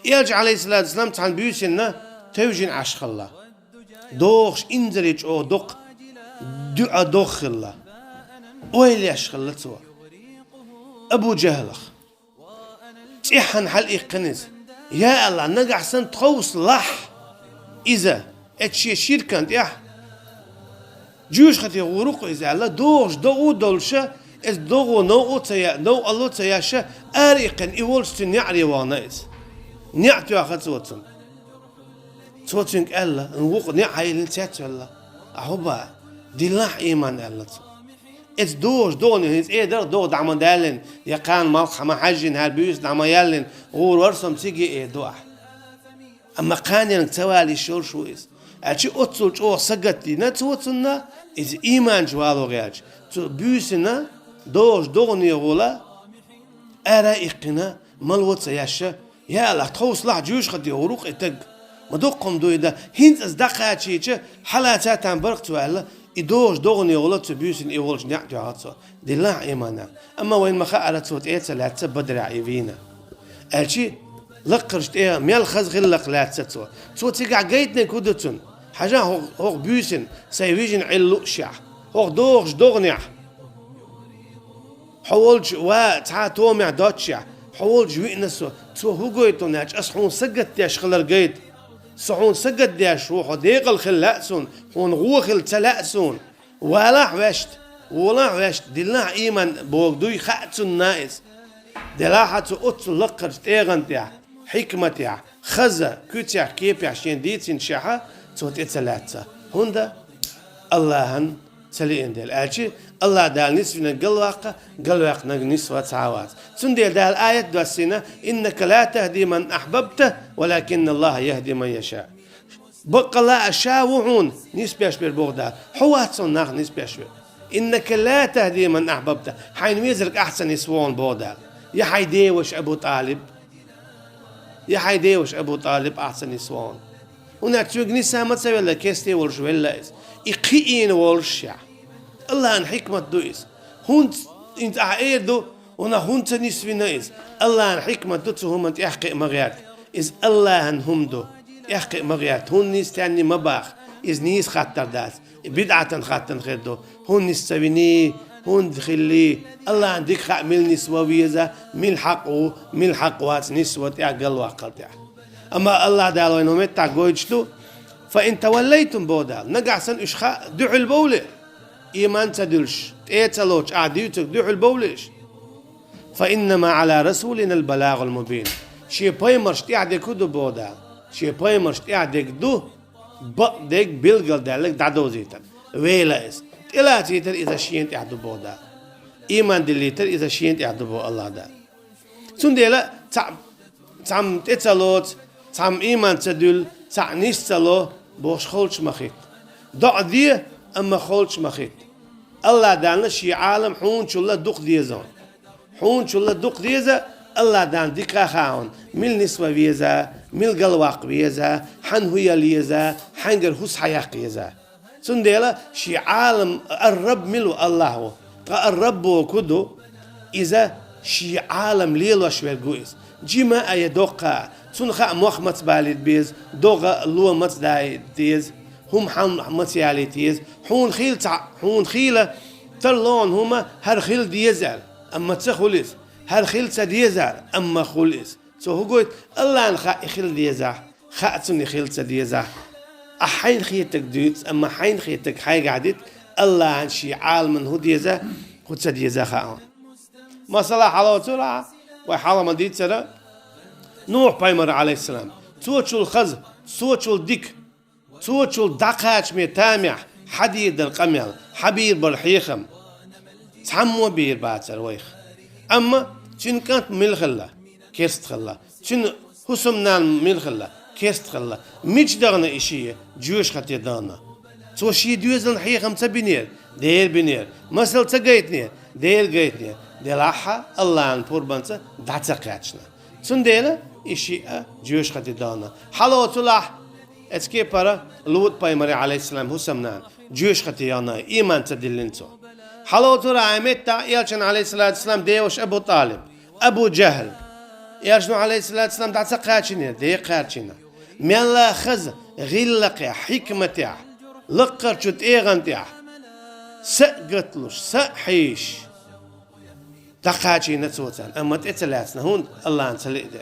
إلج عليه الصلاة والسلام عن بيوسنا توجين عشق الله دوخش إنزلج أو دق دعاء دوخ الله ويلي عشق الله توا أبو جهلخ تيحن حل إقنز يا الله نقع سن تخوص لح إذا اتشي شيركان يح جوش خطي غروق إذا الله دوغش دوغو دولشة إز دوغو نو أتيا نو الله تياشة أريقن إيولستن يعري وانايز نعتو أخذ صوتن صوتن الله نوق نعي لنسيت الله أحبا دي لح إيمان الله إز دوغش دوني إز إيه دوغ دعما دالن يقان مالخ ما حجن هالبيوس دعما يالن غور ورسم تيجي إيه دوح أما قانين توالي شور شو إز أشي أتصل جو سجتي نتوتنا إز إيمان جوالو غيرج تو بيوسنا دوغش دوني غولا أرائقنا ملوت سياشة يا الله تخوص لح جوش خدي وروق إتق ما دوقهم دو إذا هنت أصدقها شيء حالات عن برقت وعلا إدوش دغني غلط بيوسن إيولج نعدي عطسه دي لا إيمانا أما وين ما خالت صوت إيتس لا تبدر عيبينا أشي لقرشت إيه ميل خز غلق لا تسوى صوت تيجع جيتنا كودتون حاجة هو بيوسن سيفيجن علو شع هو دوغش دغني حولج وتع تومع دوتشع حولج وينسو تو هو جيتون ناج أصحون سجت يا شغل جيت صحون سجد ديش روح ديق الخلأسون هون غوخ التلأسون ولا وشت دلنا إيمان بوغدوي خاتون نايس دلاحة أتل لقر تيغن تيع حكمة تيع خزة كتيع كيف عشان ديتين شحة توت إتلاتة هوندا اللهن سليين ديال أجي الله دال نسفنا قلواق نسوة تعاوات سنديل دال آية دوسينا إنك لا تهدي من أحببته ولكن الله يهدي من يشاء بقى لا أشاوعون نسبيش بالبغداد حواتون ناخ نسبيش إنك لا تهدي من أحببته حين ويزرك أحسن يسوون بغداد يا حيديوش أبو طالب أحسن يسوون هناك تشوق ما تسوي لك كيستي ولش ولا إقيين ولشع الله عن حكمة دويس هونت انت عايدو ونا هونت نسوي نايس الله عن حكمة دوتو هم انت يحقق مغيات إز الله عن هم دو يحقق مغيات هون نيس تاني مباخ إز نيس خاطر داس بدعة خاطر خدو هون نستويني هون دخلي الله عندك خاء مل نسوة ويزا مل حق وات نسوة يعقل واقل تاع أما الله دالو إنهم يتعقوجتو فإن توليتم بودال نقع سن إشخاء دعو البولة إيمان تدلش تيتلوش أعديوتك دعو البولش فإنما على رسولنا البلاغ المبين شي بايمرش تعدك دو بودال شي بايمرش تعدك دو بقدك بلغل دالك دعدو زيتن ويلا إس إلا تيتر إذا شين تعدو بودال إيمان دليتر إذا شين تعدو بو الله دال سنديلا تعم تيتلوت تعم إيمان تدل تعنيس تلو بوش خولش مخيط ضع دي أما خولش مخيط الله دانا شي عالم حون شو الله دوق ديزون حون شو الله دوق ديزا الله دان ديكا خاون ميل نسوة بيزا ميل قلواق بيزا حن هويا ليزا حنقر هس حياق يزا سنديلا شي عالم الرب ملو الله هو الرب كدو إذا شي عالم ليلو شوير قويس جيما أي دوقا سنخا مخمت باليد بيز دوغا لو مت داي تيز هم حن متيالي تيز حون خيلة تلون هما هر خيل ديزال أما تخلص هر خيل تديزال أما خلص سو هو قلت الله نخا خيل ديزال خاتني خيل تديزال أحين خيتك دوت أما حين خيتك حي قعدت الله عن شي عالم من هو ديزال خد تديزال خاون ما صلاح على وتلا وحالا ما ديت سرا نوح بايمر عليه السلام توتشل خز توتشل ديك توتشل دقاش متامع حديد القمل حبير برحيخم تحمو بير باتر ويخ أما شن كانت ملخلة كيست خلا شن حسمنا ملخلة كيست خلا مش دغنا إشية جوش خطي دانا تو شي دوزن حيخم تبينير دير بينير مثل تجيتني دير جيتني دلاحة الله عن بوربانسا دعتقاتشنا سندينا إشياء جوش خطي دانا حلوة الله اسكي برا لوط بايمري عليه السلام حسمنا جوش خطي يانا إيمان تدلنتو حلوة الله عمتا يالشن عليه الصلاة والسلام ديوش أبو طالب أبو جهل يرجنو عليه الصلاة والسلام دعسا قاتشنا دي قاتشنا ميلا خز غلق حكمة لقر شت إيغنتيا سقتلوش سحيش تقاتشنا سوتان أما تتلاتنا هون الله نسلي ده